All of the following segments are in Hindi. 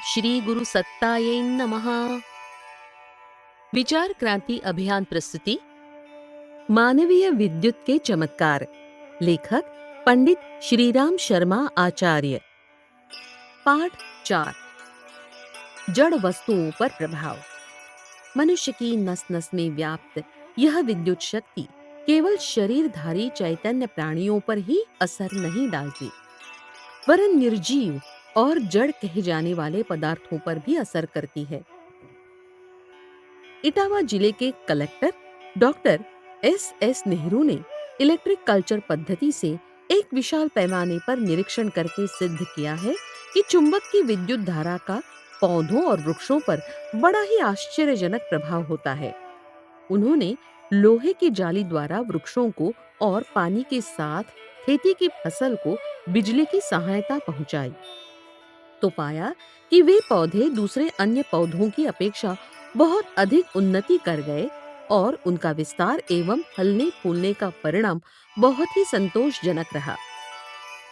श्री गुरु सत्तायै नमः। विचार क्रांति अभियान प्रस्तुति मानवीय विद्युत के चमत्कार। लेखक पंडित श्रीराम शर्मा आचार्य। पाठ 4। जड़ वस्तुओं पर प्रभाव। मनुष्य की नस नस में व्याप्त यह विद्युत शक्ति केवल शरीरधारी चैतन्य प्राणियों पर ही असर नहीं डालती, वरन निर्जीव और जड़ कहे जाने वाले पदार्थों पर भी असर करती है। इटावा जिले के कलेक्टर डॉक्टर एस नेहरू ने इलेक्ट्रिक कल्चर पद्धति से एक विशाल पैमाने पर निरीक्षण करके सिद्ध किया है कि चुंबक की विद्युत धारा का पौधों और वृक्षों पर बड़ा ही आश्चर्यजनक प्रभाव होता है। उन्होंने लोहे की जाली द्वारा वृक्षों को और पानी के साथ खेती की फसल को बिजली की सहायता पहुंचाई, तो पाया कि वे पौधे दूसरे अन्य पौधों की अपेक्षा बहुत अधिक उन्नति कर गए और उनका विस्तार एवं फलने फूलने का परिणाम बहुत ही संतोषजनक रहा।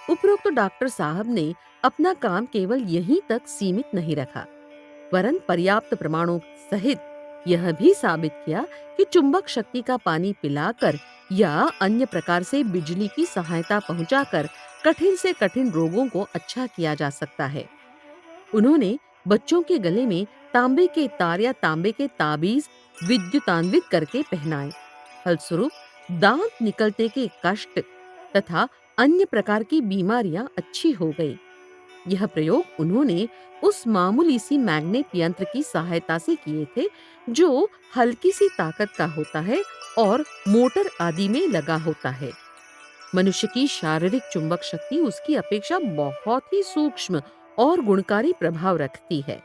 उपरोक्त डॉक्टर साहब ने अपना काम केवल यहीं तक सीमित नहीं रखा, वरन पर्याप्त प्रमाणों सहित यह भी साबित किया कि चुंबक शक्ति का पानी पिलाकर या अन्य प्रकार से बिजली की सहायता पहुंचाकर कठिन से कठिन रोगों को अच्छा किया जा सकता है। उन्होंने बच्चों के गले में तांबे के तार या तांबे के ताबीज विद्युतान्वित करके पहनाए। फलस्वरूप दांत निकलने के कष्ट तथा अन्य प्रकार की बीमारियां अच्छी हो गई। यह प्रयोग उन्होंने उस मामूली सी मैग्नेट यंत्र की सहायता से किए थे जो हल्की सी ताकत का होता है और मोटर आदि में लगा होता है। मनुष्य की शारीरिक चुंबक शक्ति उसकी अपेक्षा बहुत ही सूक्ष्म और गुणकारी प्रभाव रखती है।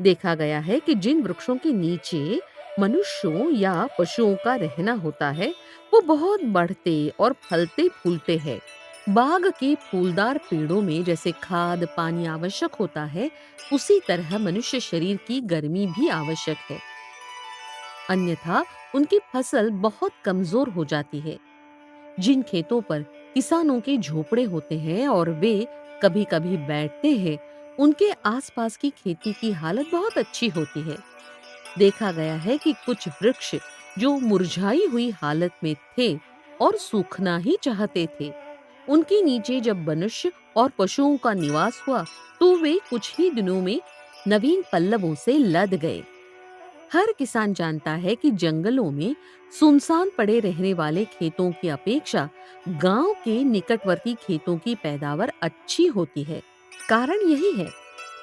देखा गया है कि जिन वृक्षों के नीचे मनुष्यों या पशुओं का रहना होता है वो बहुत बढ़ते और फलते फूलते हैं। बाग के फूलदार पेड़ों में जैसे खाद पानी आवश्यक होता है, उसी तरह मनुष्य शरीर की गर्मी भी आवश्यक है, अन्यथा उनकी फसल बहुत कमजोर हो जाती है। जिन खेतों पर किसानों के झोपड़े होते हैं और वे कभी-कभी बैठते हैं, उनके आसपास की खेती की हालत बहुत अच्छी होती है। देखा गया है कि कुछ वृक्ष जो मुरझाई हुई हालत में थे और सूखना ही चाहते थे, उनके नीचे जब मनुष्य और पशुओं का निवास हुआ तो वे कुछ ही दिनों में नवीन पल्लवों से लद गए। हर किसान जानता है कि जंगलों में सुनसान पड़े रहने वाले खेतों की अपेक्षा गांव के निकटवर्ती खेतों की पैदावार अच्छी होती है। कारण यही है,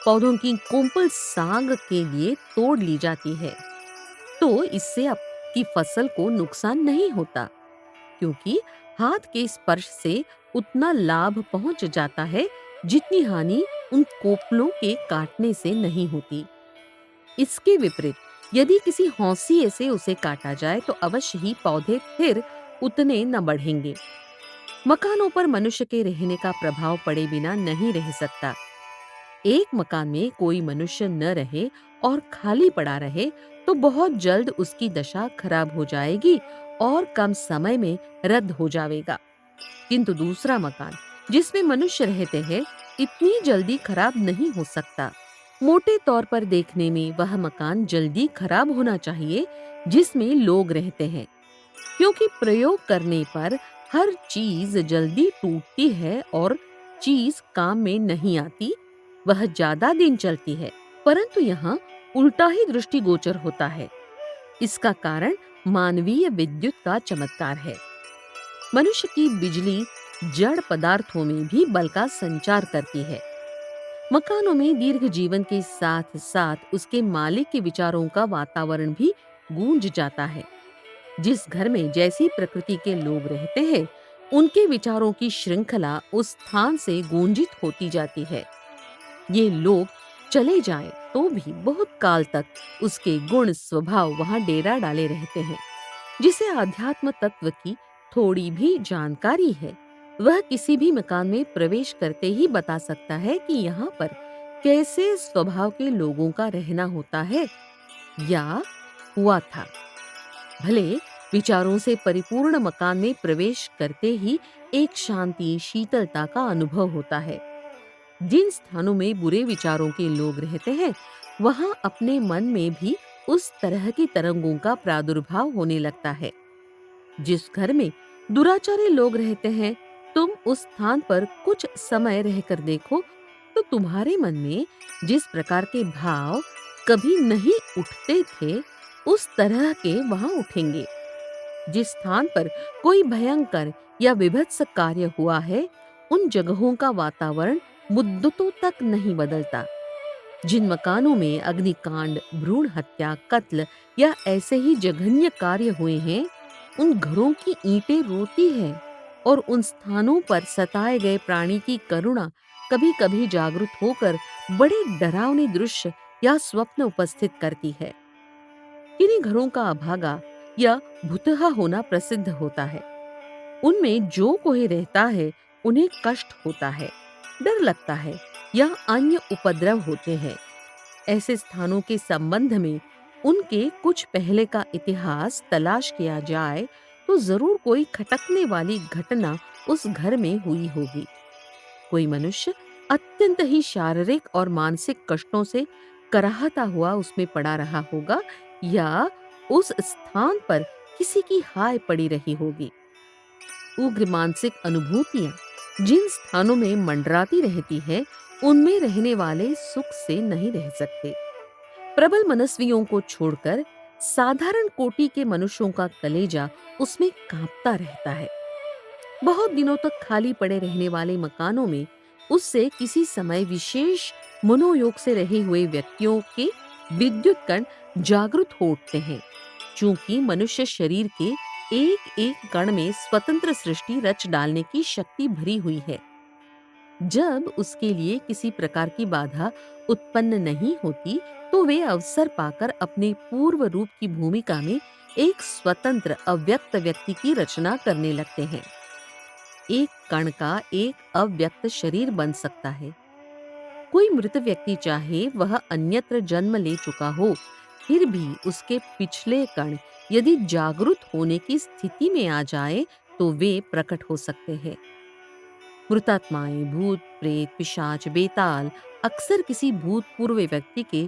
पौधों की कोंपल साग के लिए तोड़ ली जाती है, तो इससे आपकी फसल को नुकसान नहीं होता, क्योंकि हाथ के स्पर्श से उतना लाभ पहुंच जाता है जितनी हानि उन कोपलों के काटने से नहीं होती। इसके विपरीत यदि किसी हौसिये से उसे काटा जाए तो अवश्य ही पौधे फिर उतने न बढ़ेंगे। मकानों पर मनुष्य के रहने का प्रभाव पड़े बिना नहीं रह सकता। एक मकान में कोई मनुष्य न रहे और खाली पड़ा रहे तो बहुत जल्द उसकी दशा खराब हो जाएगी और कम समय में रद्द हो जाएगा। किंतु दूसरा मकान जिसमें मनुष्य रहते हैं इतनी जल्दी खराब नहीं हो सकता। मोटे तौर पर देखने में वह मकान जल्दी खराब होना चाहिए जिसमें लोग रहते हैं, क्योंकि प्रयोग करने पर हर चीज जल्दी टूटती है और चीज काम में नहीं आती, वह ज्यादा दिन चलती है। परंतु यहाँ उल्टा ही दृष्टिगोचर होता है। इसका कारण मानवीय विद्युत का चमत्कार है। मनुष्य की बिजली जड़ पदार्थों में भी बल का संचार करती है। मकानों में दीर्घ जीवन के साथ साथ उसके मालिक के विचारों का वातावरण भी गूंज जाता है। जिस घर में जैसी प्रकृति के लोग रहते हैं, उनके विचारों की श्रृंखला उस स्थान से गूंजित होती जाती है। ये लोग चले जाएं तो भी बहुत काल तक उसके गुण स्वभाव वहां डेरा डाले रहते हैं। जिसे आध्यात्म तत्व की थोड़ी भी जानकारी है, वह किसी भी मकान में प्रवेश करते ही बता सकता है कि यहाँ पर कैसे स्वभाव के लोगों का रहना होता है या हुआ था। भले विचारों से परिपूर्ण मकान में प्रवेश करते ही एक शांति शीतलता का अनुभव होता है। जिन स्थानों में बुरे विचारों के लोग रहते हैं, वहां अपने मन में भी उस तरह की तरंगों का प्रादुर्भाव होने लगता है। जिस घर में दुराचारी लोग रहते हैं, तुम उस स्थान पर कुछ समय रहकर देखो, तो तुम्हारे मन में जिस प्रकार के भाव कभी नहीं उठते थे, उस तरह के वहां उठेंगे। जिस स्थान पर कोई भयंकर या विभत्स कार्य हुआ है, उन जगहों का वातावरण मुद्दतों तक नहीं बदलता। जिन मकानों में अग्निकांड, भ्रूण हत्या, कत्ल या ऐसे ही जघन्य कार्य हुए हैं, उन घरों की ईंटें रोती है और उन स्थानों पर सताए गए प्राणी की करुणा कभी-कभी जागृत होकर बड़े डरावने दृश्य या स्वप्न उपस्थित करती है। किन्हीं घरों का अभागा या भुतहा होना प्रसिद्ध होता है। उनमें जो कोई रहता है, उन्हें कष्ट होता है, डर लगता है या अन्य उपद्रव होते हैं। ऐसे स्थानों के संबंध में उनके कुछ पहले का इतिहास तलाश किया जाए, तो जरूर कोई खटकने वाली घटना उस घर में हुई होगी। कोई मनुष्य अत्यंत ही शारीरिक और मानसिक कष्टों से कराहता हुआ उसमें पड़ा रहा होगा, या उस स्थान पर किसी की हाय पड़ी रही होगी। उग्र मानसिक अनुभूतियां जिन स्थानों में मंडराती रहती है, उनमें रहने वाले सुख से नहीं रह सकते। प्रबल मनस्वियों को छोड़कर साधारण कोटि के मनुष्यों का कलेजा उसमें कांपता रहता है। बहुत दिनों तक खाली पड़े रहने वाले मकानों में उससे किसी समय विशेष मनोयोग से रहे हुए व्यक्तियों के विद्युत कण जागृत हो उठते हैं। चूंकि मनुष्य शरीर के एक एक कण में स्वतंत्र सृष्टि रच डालने की शक्ति भरी हुई है। जब उसके लिए किसी प्रकार की बाधा उत्पन्न नहीं होती, तो वे अवसर पाकर अपने पूर्व रूप की भूमिका में एक स्वतंत्र अव्यक्त व्यक्ति की रचना करने लगते हैं। एक कण का एक अव्यक्त शरीर बन सकता है। कोई मृत व्यक्ति चाहे वह अन्यत्र जन्म ले चुका हो, फिर भी उसके पिछले कण यदि जागृत होने की स्थिति में आ जाए, तो वे प्रकट हो सकते हैं। मृतात्माएं, भूत, प्रेत, पिशाच, बेताल अक्सर किसी भूतपूर्व व्यक्ति के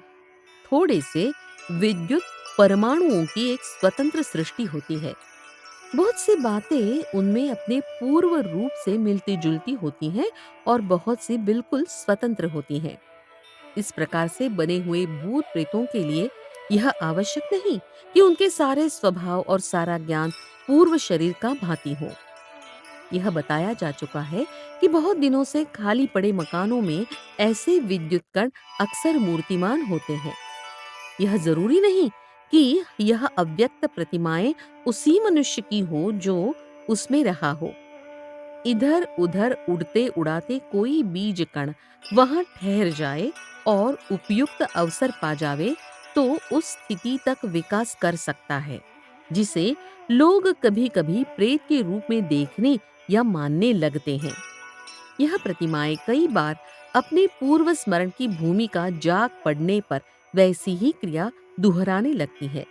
थोड़े से विद्युत परमाणुओं की एक स्वतंत्र सृष्टि होती है। बहुत सी बातें उनमें अपने पूर्व रूप से मिलती जुलती होती हैं और बहुत सी बिल्कुल स्वतंत्र होती हैं। इस प्रकार से बने हुए भूत प्रेतों के लिए यह आवश्यक नहीं कि उनके सारे स्वभाव और सारा ज्ञान पूर्व शरीर का भांति हो। यह बताया जा चुका है कि बहुत दिनों से खाली पड़े मकानों में ऐसे विद्युत कण अक्सर मूर्तिमान होते हैं। यह जरूरी नहीं कि यह अव्यक्त प्रतिमाएं उसी मनुष्य की हो जो उसमें रहा हो। इधर उधर उड़ते उड़ाते कोई बीज कण वहां ठहर जाए और उपयुक्त अवसर पा जावे, तो उस स्थिति तक विकास कर सकता है जिसे लोग कभी-कभी प्रेत के रूप में देखने या मानने लगते हैं। यह प्रतिमाएं कई बार अपने पूर्व स्मरण की भूमिका जाग पड़ने पर वैसी ही क्रिया दोहराने लगती है।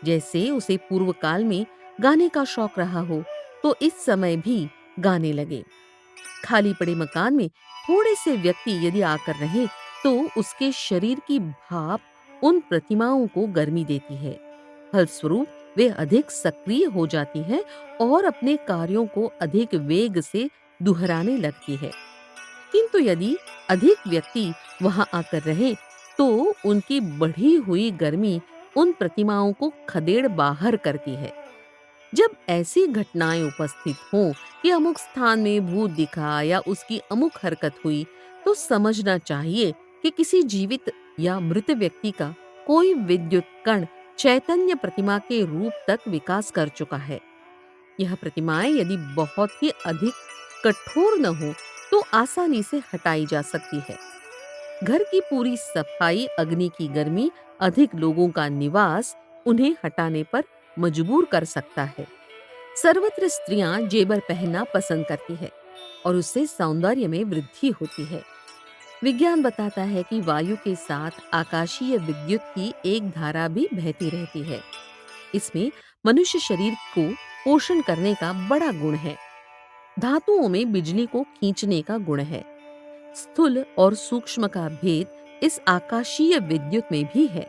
जैसे उसे पूर्व काल में गाने का शौक रहा हो, तो इस समय भी गाने लगे। खाली पड़े मकान में थोड़े से व्यक्ति यदि आकर रहें, तो उसके शरीर की भाप उन प्रतिमाओं को गर्मी देती है। फलस्वरूप वे अधिक सक्रिय हो जाती हैं और अपने कार्यों को अधिक वेग से दोहराने लगती है। किंतु यदि अधिक व्यक्ति वहां आकर रहें, तो उनकी बढ़ी हुई गर्मी उन प्रतिमाओं को खदेड़ बाहर करती है। जब ऐसी घटनाएं उपस्थित हों कि अमुक स्थान में भूत दिखा या उसकी अमुक हरकत हुई, तो समझना चाहिए कि किसी जीवित या मृत व्यक्ति का कोई विद्युत कण चैतन्य प्रतिमा के रूप तक विकास कर चुका है। यह प्रतिमाएं यदि बहुत ही अधिक कठोर न हो, तो आसानी से हटाई जा सकती है। घर की पूरी सफाई, अग्नि की गर्मी, अधिक लोगों का निवास उन्हें हटाने पर मजबूर कर सकता है। सर्वत्र स्त्रियां जेबर पहनना पसंद करती है और उससे सौंदर्य में वृद्धि होती है। विज्ञान बताता है कि वायु के साथ आकाशीय विद्युत की एक धारा भी बहती रहती है। इसमें मनुष्य शरीर को पोषण करने का बड़ा गुण है। धातुओं में बिजली को खींचने का गुण है। स्थूल और सूक्ष्म का भेद इस आकाशीय विद्युत में भी है।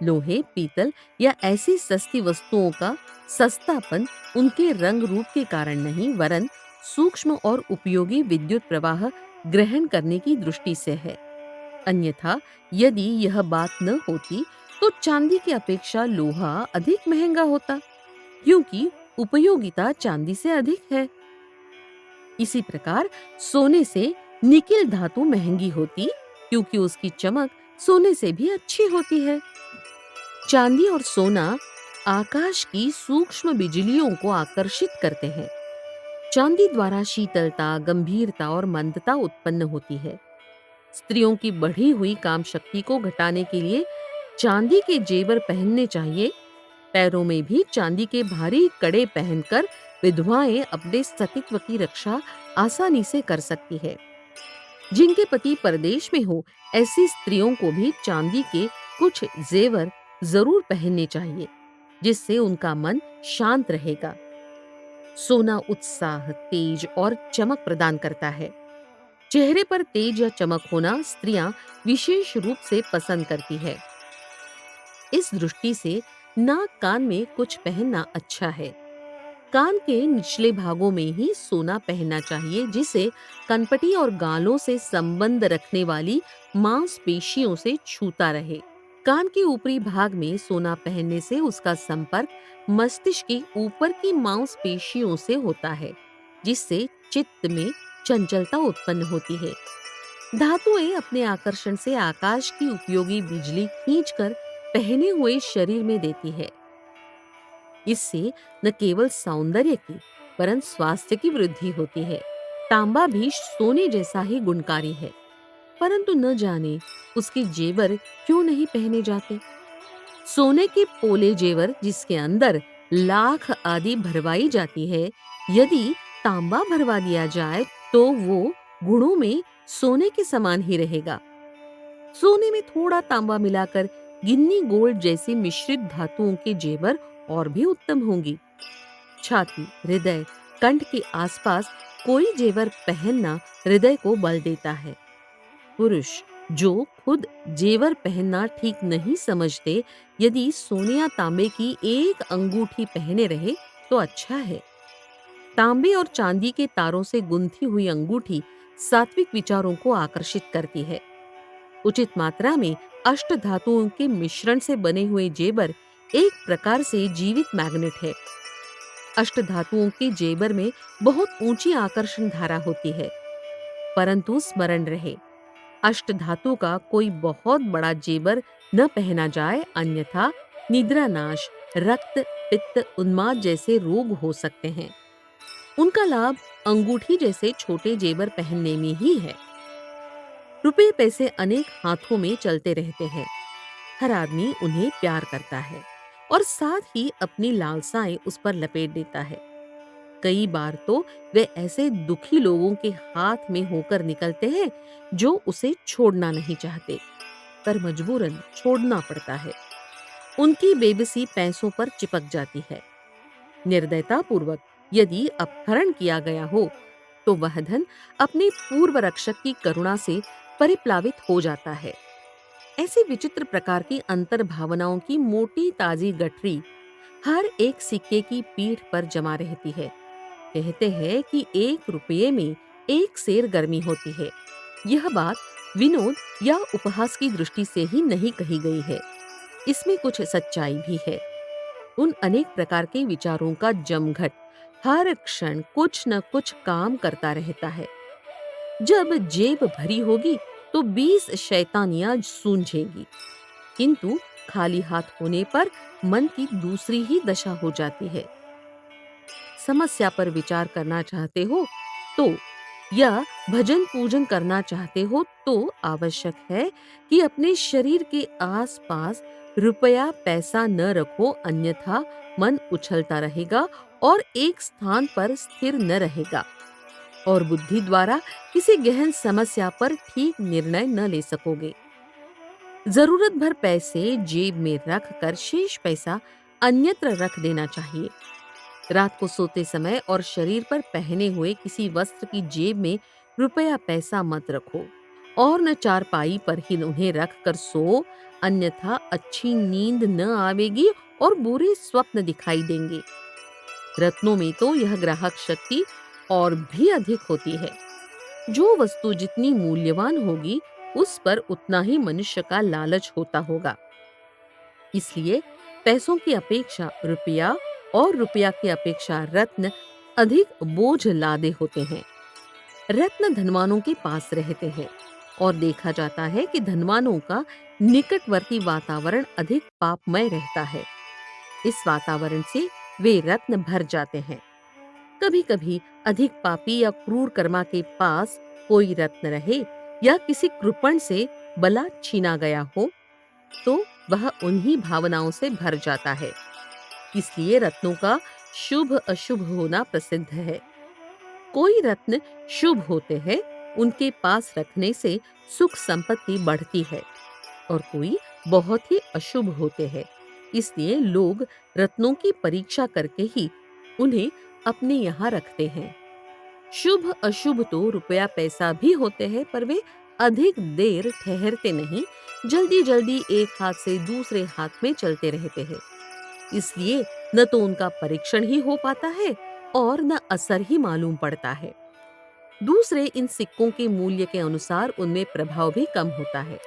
लोहे, पीतल या ऐसी सस्ती वस्तुओं का सस्तापन उनके रंग रूप के कारण नहीं, वरन सूक्ष्म और उपयोगी विद्युत प्रवाह ग्रहण करने की दृष्टि से है। अन्यथा यदि यह बात न होती तो चांदी की अपेक्षा लोहा अधिक महंगा होता, क्योंकि उपयोगिता चांदी से अधिक है। इसी प्रकार सोने से निकिल धातु महंगी होती, क्योंकि उसकी चमक सोने से भी अच्छी होती है। चांदी और सोना आकाश की सूक्ष्म बिजलियों को आकर्षित करते हैं। चांदी द्वारा शीतलता, गंभीरता और मंदता उत्पन्न होती है। स्त्रियों की बढ़ी हुई काम शक्ति को घटाने के लिए चांदी के जेवर पहनने चाहिए। पैरों में भी चांदी के भारी कड़े पहनकर विधवाएं अपने सतीत्व की रक्षा आसानी से कर सकती है। जिनके पति परदेश में हो, ऐसी स्त्रियों को भी चांदी के कुछ जेवर जरूर पहनने चाहिए, जिससे उनका मन शांत रहेगा। सोना उत्साह, तेज और चमक प्रदान करता है। चेहरे पर तेज या चमक होना स्त्रियां विशेष रूप से पसंद करती है। इस दृष्टि से नाक कान में कुछ पहनना अच्छा है। कान के निचले भागों में ही सोना पहनना चाहिए, जिसे कनपटी और गालों से संबंध रखने वाली मांसपेशियों से छूता रहे। कान के ऊपरी भाग में सोना पहनने से उसका संपर्क मस्तिष्क के ऊपर की मांसपेशियों से होता है, जिससे चित्त में चंचलता उत्पन्न होती है। धातुएं अपने आकर्षण से आकाश की उपयोगी बिजली खींचकर पहने हुए शरीर में देती है। इससे न केवल सौंदर्य की, परंतु स्वास्थ्य की वृद्धि होती है। तांबा भी सोने जैसा ही गुणकारी है, परंतु न जाने उसके जेवर क्यों नहीं पहने जाते। सोने के पोले जेवर, जिसके अंदर लाख आदि भरवाई जाती है, यदि तांबा भरवा दिया जाए तो वो गुणों में सोने के समान ही रहेगा। सोने में थोड़ा तांबा मिलाकर गिन्नी गोल्ड जैसी मिश्रित धातुओं के जेवर और भी उत्तम होंगी। छाती, हृदय, कंठ के आसपास कोई जेवर पहनना हृदय को बल देता है। पुरुष जो खुद जेवर पहनना ठीक नहीं समझते, यदि सोने या तांबे की एक अंगूठी पहने रहे तो अच्छा है। तांबे और चांदी के तारों से गुंथी हुई अंगूठी सात्विक विचारों को आकर्षित करती है। उचित मात्रा में अष्ट धातुओं के मिश्रण से बने हुए जेबर एक प्रकार से जीवित मैग्नेट है। अष्ट धातुओं के जेबर में बहुत ऊंची आकर्षण धारा होती है, परंतु स्मरण रहे, अष्ट धातु का कोई बहुत बड़ा जेबर न पहना जाए, अन्यथा निद्रानाश, रक्त, पित्त, उन्माद जैसे रोग हो सकते हैं। उनका लाभ अंगूठी जैसे छोटे जेवर पहनने में ही है। रुपए पैसे अनेक हाथों में चलते रहते हैं। हर आदमी उन्हें प्यार करता है और साथ ही अपनी लालसाएं उस पर लपेट देता है। कई बार तो वे ऐसे दुखी लोगों के हाथ में होकर निकलते हैं जो उसे छोड़ना नहीं चाहते, पर मजबूरन छोड़ना पड़ता है। उनकी बेबसी पैसों पर चिपक जाती है। निर्दयता पूर्वक यदि अपहरण किया गया हो तो वह धन अपने पूर्व रक्षक की करुणा से परिप्लावित हो जाता है। ऐसे विचित्र प्रकार की अंतर भावनाओं की मोटी ताजी गठरी हर एक सिक्के की पीठ पर जमा रहती है। कहते हैं कि 1 रुपये में 1 सेर गर्मी होती है। यह बात विनोद या उपहास की दृष्टि से ही नहीं कही गई है, इसमें कुछ सच्चाई भी है। उन अनेक प्रकार के विचारों का जमघट हर क्षण कुछ न कुछ काम करता रहता है। जब जेब भरी होगी तो 20 शैतानियां सूंझेंगी, किंतु खाली हाथ होने पर मन की दूसरी ही दशा हो जाती है। समस्या पर विचार करना चाहते हो तो, या भजन पूजन करना चाहते हो तो आवश्यक है कि अपने शरीर के आसपास रुपया पैसा न रखो, अन्यथा मन उछलता रहेगा और एक स्थान पर स्थिर न रहेगा और बुद्धि द्वारा किसी गहन समस्या पर ठीक निर्णय न ले सकोगे। जरूरत भर पैसे जेब में रख कर शेष पैसा अन्यत्र रख देना चाहिए। रात को सोते समय और शरीर पर पहने हुए किसी वस्त्र की जेब में रुपया पैसा मत रखो और न चारपाई पर ही उन्हें रख कर सो, अन्यथा अच्छी नींद न आवेगी और बुरे स्वप्न दिखाई देंगे। रत्नों में तो यह ग्राहक शक्ति और भी अधिक होती है। जो वस्तु जितनी मूल्यवान होगी, उस पर उतना ही मनुष्य का लालच होता होगा। इसलिए पैसों की अपेक्षा रुपया और रुपया की अपेक्षा रत्न अधिक बोझ लादे होते हैं। रत्न धनवानों के पास रहते हैं और देखा जाता है कि धनवानों का निकटवर्ती वातावरण अधिक पापमय रहता है। इस वातावरण से वे रत्न भर जाते हैं। कभी-कभी अधिक पापी या क्रूर कर्मा के पास कोई रत्न रहे या किसी कृपण से बला छीना गया हो, तो वह उन्हीं भावनाओं से भर जाता है। इसलिए रत्नों का शुभ अशुभ होना प्रसिद्ध है। कोई रत्न शुभ होते हैं, उनके पास रखने से सुख संपत्ति बढ़ती है, और कोई बहुत ही अशुभ होते हैं। इसलिए लोग रत्नों की परीक्षा करके ही उन्हें अपने यहाँ रखते हैं। शुभ अशुभ तो रुपया पैसा भी होते हैं, पर वे अधिक देर ठहरते नहीं, जल्दी जल्दी एक हाथ से दूसरे हाथ में चलते रहते हैं। इसलिए न तो उनका परीक्षण ही हो पाता है और न असर ही मालूम पड़ता है। दूसरे इन सिक्कों के मूल्य के अनुसार उनमें प्रभाव भी कम होता है।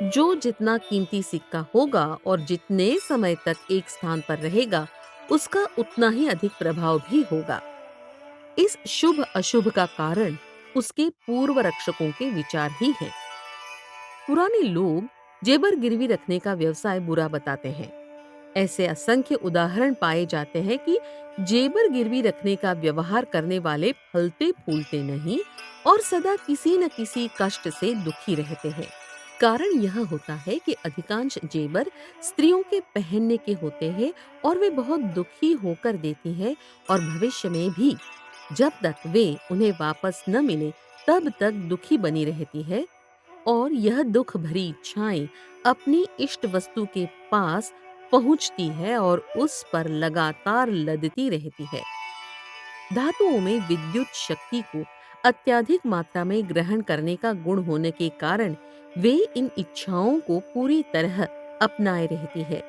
जो जितना कीमती सिक्का होगा और जितने समय तक एक स्थान पर रहेगा, उसका उतना ही अधिक प्रभाव भी होगा। इस शुभ अशुभ का कारण उसके पूर्व रक्षकों के विचार ही हैं। पुराने लोग जेबर गिरवी रखने का व्यवसाय बुरा बताते हैं। ऐसे असंख्य उदाहरण पाए जाते हैं कि जेबर गिरवी रखने का व्यवहार करने वाले फलते फूलते नहीं और सदा किसी न किसी कष्ट से दुखी रहते हैं। कारण यह होता है कि अधिकांश जेबर स्त्रियों के पहनने के होते हैं और वे बहुत दुखी होकर देती हैं, और भविष्य में भी जब तक वे उन्हें वापस न मिले तब तक दुखी बनी रहती है, और यह दुख भरी इच्छाएं अपनी इष्ट वस्तु के पास पहुंचती है और उस पर लगातार लदती रहती है। धातुओं में विद्युत शक्ति को अत्यधिक मात्रा में ग्रहण करने का गुण होने के कारण वे इन इच्छाओं को पूरी तरह अपनाए रहती है।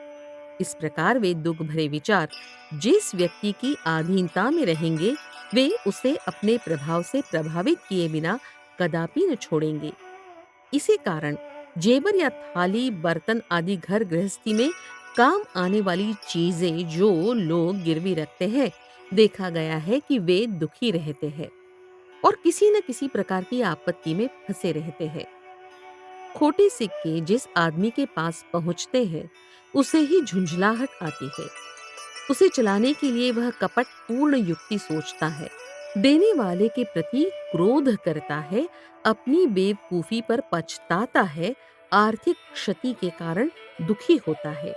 इस प्रकार वे दुख भरे विचार जिस व्यक्ति की अधीनता में रहेंगे, वे उसे अपने प्रभाव से प्रभावित किए बिना कदापि न छोड़ेंगे। इसी कारण जेबर या थाली, बर्तन आदि घर गृहस्थी में काम आने वाली चीजें जो लोग गिरवी रखते हैं, देखा गया है कि वे दुखी रहते हैं और किसी न किसी प्रकार की आपत्ति में फंसे रहते हैं। खोटे सिक्के जिस आदमी के पास पहुंचते हैं, उसे ही झुंझलाहट आती है। उसे चलाने के लिए वह कपट पूर्ण युक्ति सोचता है, देने वाले के प्रति क्रोध करता है, अपनी बेवकूफी पर पछताता है, आर्थिक क्षति के कारण दुखी होता है।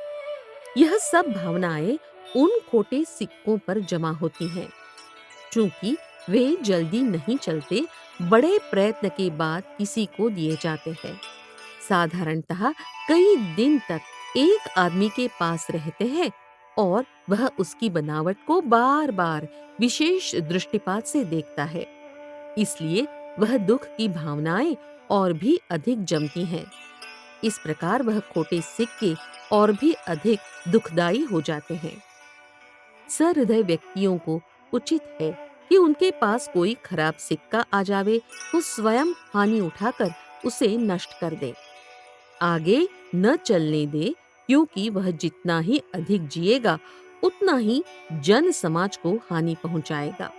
यह सब भावनाएं उन खोटे सिक्कों पर जमा होती हैं। चूंकि वे जल्दी नहीं चलते, बड़े प्रयत्न के बाद किसी को दिए जाते हैं। साधारणतः कई दिन तक एक आदमी के पास रहते हैं और वह उसकी बनावट को बार-बार विशेष दृष्टिपात से देखता है। इसलिए वह दुख की भावनाएं और भी अधिक जमती हैं। इस प्रकार वह खोटे सिक्के और भी अधिक दुखदाई हो जाते हैं। सहृदय व्यक्तियों को उचित है कि उनके पास कोई खराब सिक्का आ जावे तो स्वयं हानि उठाकर उसे नष्ट कर दे, आगे न चलने दे, क्योंकि वह जितना ही अधिक जिएगा उतना ही जन समाज को हानि पहुंचाएगा।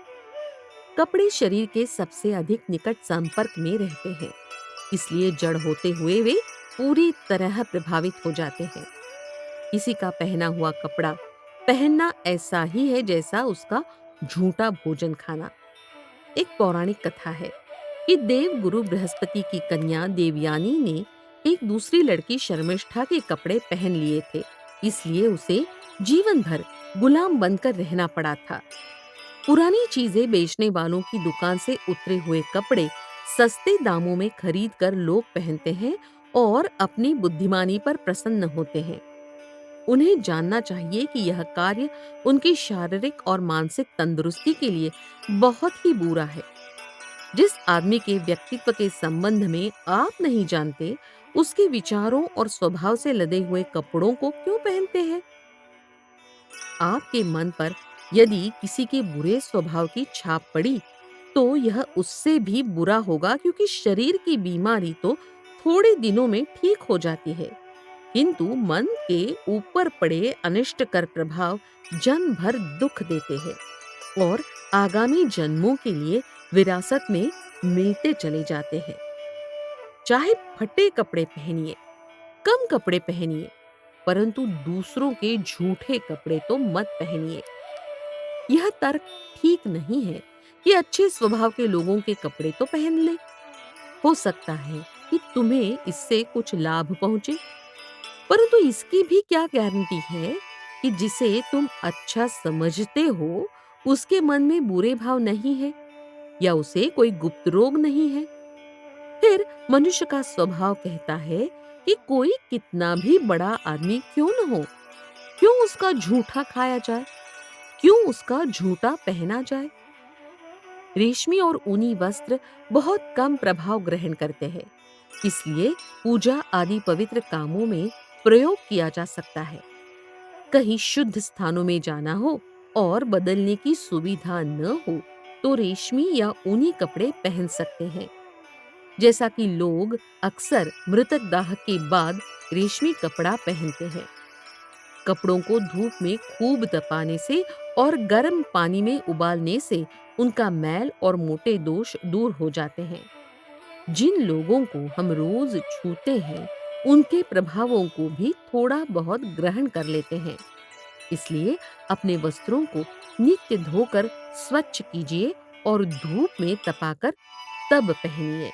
कपड़े शरीर के सबसे अधिक निकट संपर्क में रहते हैं, इसलिए जड़ होते हुए वे पूरी तरह प्रभावित हो जाते हैं। किसी का पहना हुआ कपड़ा पहनना ऐसा ही है जैसा उसका झूठा भोजन खाना। एक पौराणिक कथा है कि देव गुरु बृहस्पति की कन्या देवयानी ने एक दूसरी लड़की शर्मिष्ठा के कपड़े पहन लिए थे, इसलिए उसे जीवन भर गुलाम बनकर रहना पड़ा था। पुरानी चीजें बेचने वालों की दुकान से उतरे हुए कपड़े सस्ते दामों में खरीद कर लोग पहनते हैं और अपनी बुद्धिमानी पर प्रसन्न होते हैं। उन्हें जानना चाहिए कि यह कार्य उनकी शारीरिक और मानसिक तंदुरुस्ती के लिए बहुत ही बुरा है। जिस आदमी के व्यक्तित्व के संबंध में आप नहीं जानते, उसके विचारों और स्वभाव से लदे हुए कपड़ों को क्यों पहनते हैं? आपके मन पर यदि किसी के बुरे स्वभाव की छाप पड़ी, तो यह उससे भी बुरा होगा, क्योंकि शरीर की बीमारी तो थोड़े दिनों में ठीक हो जाती है, किंतु मन के ऊपर पड़े अनिष्टकर प्रभाव जन्म भर दुख देते हैं और आगामी जन्मों के लिए विरासत में मिलते चले जाते हैं। चाहे फटे कपड़े पहनिए, कम कपड़े पहनिए, परंतु दूसरों के झूठे कपड़े तो मत पहनिए। यह तर्क ठीक नहीं है कि अच्छे स्वभाव के लोगों के कपड़े तो पहन ले। हो सकता है कि तुम्हें इससे कुछ लाभ पहुंचे, परंतु इसकी भी क्या गारंटी है कि जिसे तुम अच्छा समझते हो, उसके मन में बुरे भाव नहीं है या उसे कोई गुप्त रोग नहीं है। फिर मनुष्य का स्वभाव कहता है कि कोई कितना भी बड़ा आदमी क्यों न हो, क्यों उसका झूठा खाया जाए, क्यों उसका झूठा पहना जाए। रेशमी और ऊनी वस्त्र बहुत कम प्रभाव ग्रहण करते हैं, इसलिए पूजा आदि पवित्र कामों में प्रयोग किया जा सकता है। कहीं शुद्ध स्थानों में जाना हो और बदलने की सुविधा न हो, तो रेशमी या ऊनी कपड़े पहन सकते हैं। जैसा कि लोग अक्सर मृतक दाह के बाद रेशमी कपड़ा पहनते हैं। कपड़ों को धूप में खूब तपाने से और गर्म पानी में उबालने से उनका मैल और मोटे दोष दूर हो जाते हैं। जिन लोगों को हम रोज छूते हैं, उनके प्रभावों को भी थोड़ा बहुत ग्रहण कर लेते हैं। इसलिए अपने वस्त्रों को नित्य धोकर स्वच्छ कीजिए और धूप में तपाकर तब पहनिए।